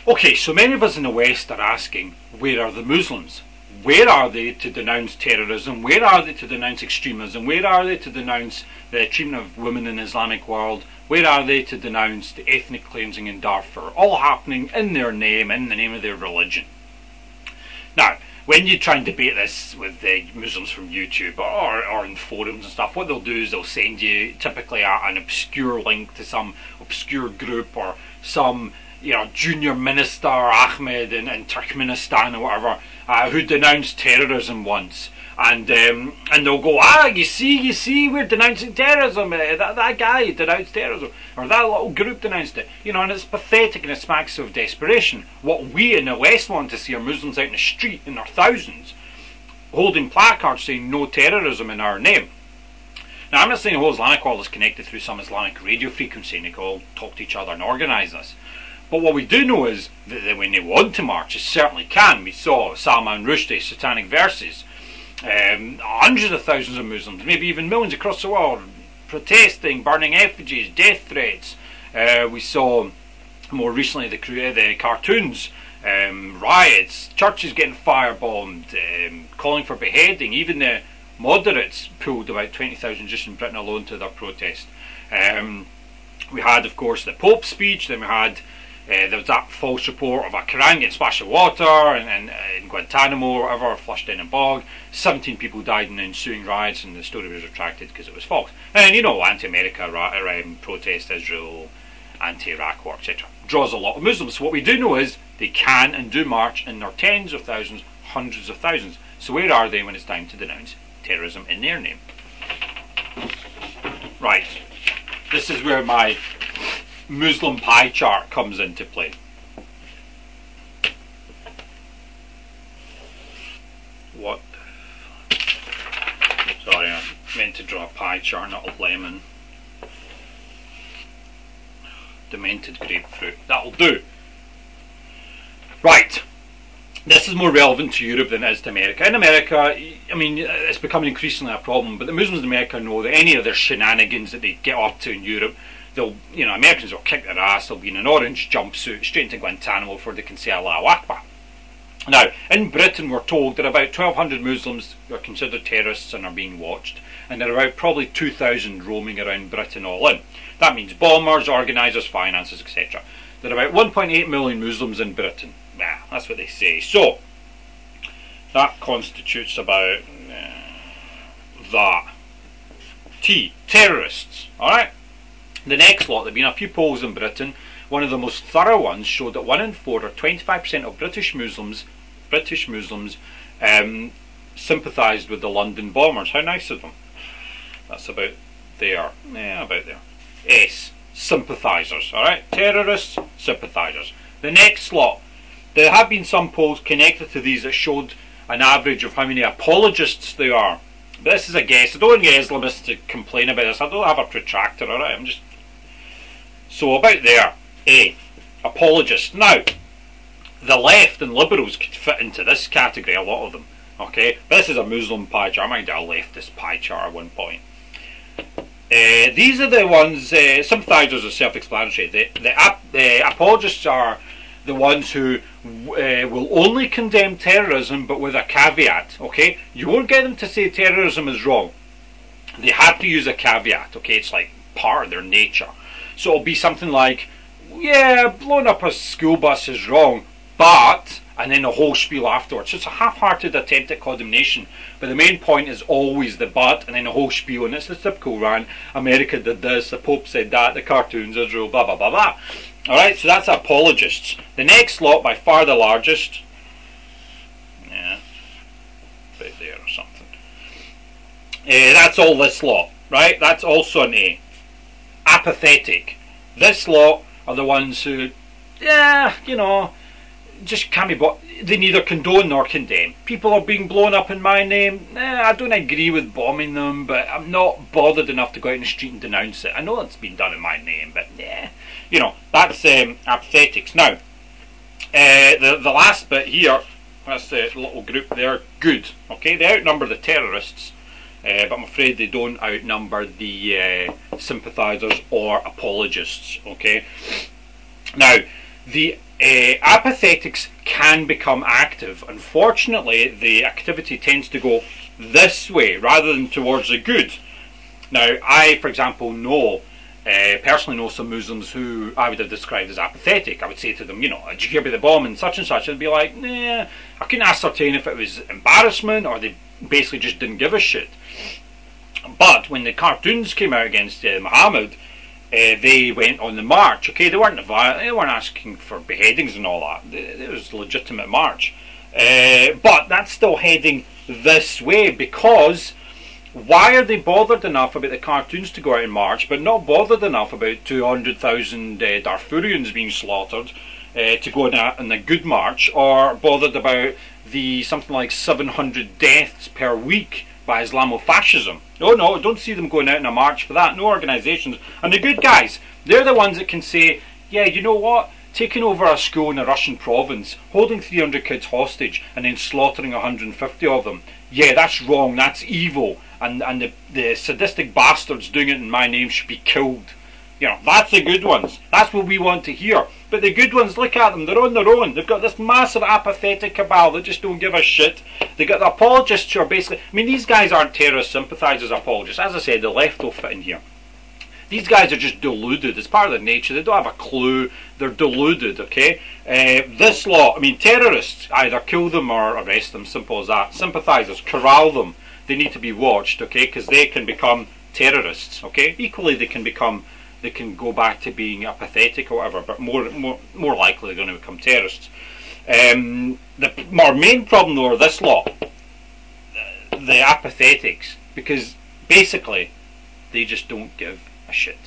Okay, so many of us in the West are asking, where are the Muslims? Where are they to denounce terrorism? Where are they to denounce extremism? Where are they to denounce the treatment of women in the Islamic world? Where are they to denounce the ethnic cleansing in Darfur? All happening in their name, in the name of their religion. Now, when you try and debate this with the Muslims from YouTube or in forums and stuff, what they'll do is they'll send you typically an obscure link to some obscure group or some junior minister Ahmed in Turkmenistan or whatever who denounced terrorism once, and they'll go, you see, we're denouncing terrorism. That guy denounced terrorism, or that little group denounced it. And it's pathetic and it smacks of desperation. What we in the West want to see are Muslims out in the street in their thousands, holding placards saying no terrorism in our name. Now, I'm not saying the whole Islamic world is connected through some Islamic radio frequency and they can all talk to each other and organise this. But what we do know is that when they want to march, they certainly can. We saw Salman Rushdie's satanic verses. Hundreds of thousands of Muslims, maybe even millions across the world, protesting, burning effigies, death threats. We saw more recently the cartoons, riots, churches getting firebombed, calling for beheading. Even the moderates pulled about 20,000 just in Britain alone to their protest. We had, of course, the Pope's speech. Then we had there was that false report of a Qur'an getting splashed with water in Guantanamo or whatever, flushed in a bog. 17 people died in the ensuing riots, and the story was retracted because it was false. And anti-America protest, Israel, anti-Iraq war, etc. draws a lot of Muslims. So what we do know is they can and do march in their tens of thousands, hundreds of thousands. So where are they when it's time to denounce terrorism in their name? Right. This is where my Muslim pie chart comes into play. What? Sorry, I meant to draw a pie chart, not a lemon. Demented grapefruit. That'll do. Right. This is more relevant to Europe than it is to America. In America, I mean, it's becoming increasingly a problem, but the Muslims in America know that any of their shenanigans that they get up to in Europe, Americans will kick their ass. They'll be in an orange jumpsuit straight into Guantanamo before they can say Allahu Akbar. Now, in Britain, we're told that about 1,200 Muslims are considered terrorists and are being watched, and there are about probably 2,000 roaming around Britain all in. That means bombers, organisers, financiers, etc. There are about 1.8 million Muslims in Britain. Nah, that's what they say. So, that constitutes about that. Terrorists. Alright? The next lot, there have been a few polls in Britain. One of the most thorough ones showed that 1 in 4, or 25% of British Muslims sympathised with the London bombers. How nice of them. That's about there. Yeah, about there. S. Sympathisers. Alright? Terrorists, sympathisers. The next lot. There have been some polls connected to these that showed an average of how many apologists there are. But this is a guess. I don't want the Islamists to complain about this. I don't have a protractor, alright? I'm just... So about there. A. Apologists. Now, the left and liberals could fit into this category, a lot of them. Okay? But this is a Muslim pie chart. I might do a leftist pie chart at one point. These are the ones, sympathisers are self-explanatory. The apologists are the ones who will only condemn terrorism, but with a caveat. Okay? You won't get them to say terrorism is wrong. They have to use a caveat. Okay? It's like part of their nature. So it'll be something like, yeah, blowing up a school bus is wrong, but, and then the whole spiel afterwards. So it's a half-hearted attempt at condemnation, but the main point is always the but, and then the whole spiel, and it's the typical rant. America did this, the Pope said that, the cartoons, Israel, blah, blah, blah, blah. Alright, so that's apologists. The next lot, by far the largest, yeah, right there or something. That's all this lot, right? That's also an A. Apathetic. This lot are the ones who, just can't be bought. They neither condone nor condemn. People are being blown up in my name. I don't agree with bombing them, but I'm not bothered enough to go out in the street and denounce it. I know it's been done in my name, but that's apathetics. Now, the last bit here, that's the little group there, good. Okay, they outnumber the terrorists. But I'm afraid they don't outnumber the sympathisers or apologists. Okay. Now, the apathetics can become active. Unfortunately, the activity tends to go this way rather than towards the good. Now, I, for example, personally know some Muslims who I would have described as apathetic. I would say to them, you know, did you hear about the bomb and such and such? I'd be like, nah, I couldn't ascertain if it was embarrassment or they basically just didn't give a shit. But when the cartoons came out against Muhammad, they went on the march. Okay, they weren't asking for beheadings and all that. It was a legitimate march, but that's still heading this way, because why are they bothered enough about the cartoons to go out in march, but not bothered enough about 200,000 Darfurians being slaughtered to go on a good march, or bothered about the something like 700 deaths per week by Islamofascism? No, don't see them going out in a march for that. No organisations. And the good guys, they're the ones that can say, yeah, you know what? Taking over a school in a Russian province, holding 300 kids hostage, and then slaughtering 150 of them. Yeah, that's wrong, that's evil. And the sadistic bastards doing it in my name should be killed. You know, that's the good ones. That's what we want to hear. But the good ones, look at them, they're on their own. They've got this massive apathetic cabal that just don't give a shit. They got the apologists who are basically... I mean, these guys aren't terrorist sympathisers, apologists. As I said, the left will fit in here. These guys are just deluded. It's part of their nature. They don't have a clue. They're deluded, okay? This law, I mean, terrorists, either kill them or arrest them, simple as that. Sympathisers, corral them. They need to be watched, okay? Because they can become terrorists, okay? Equally, they can go back to being apathetic or whatever, but more likely they're going to become terrorists. Our main problem though are this lot, the apathetics, because basically they just don't give a shit.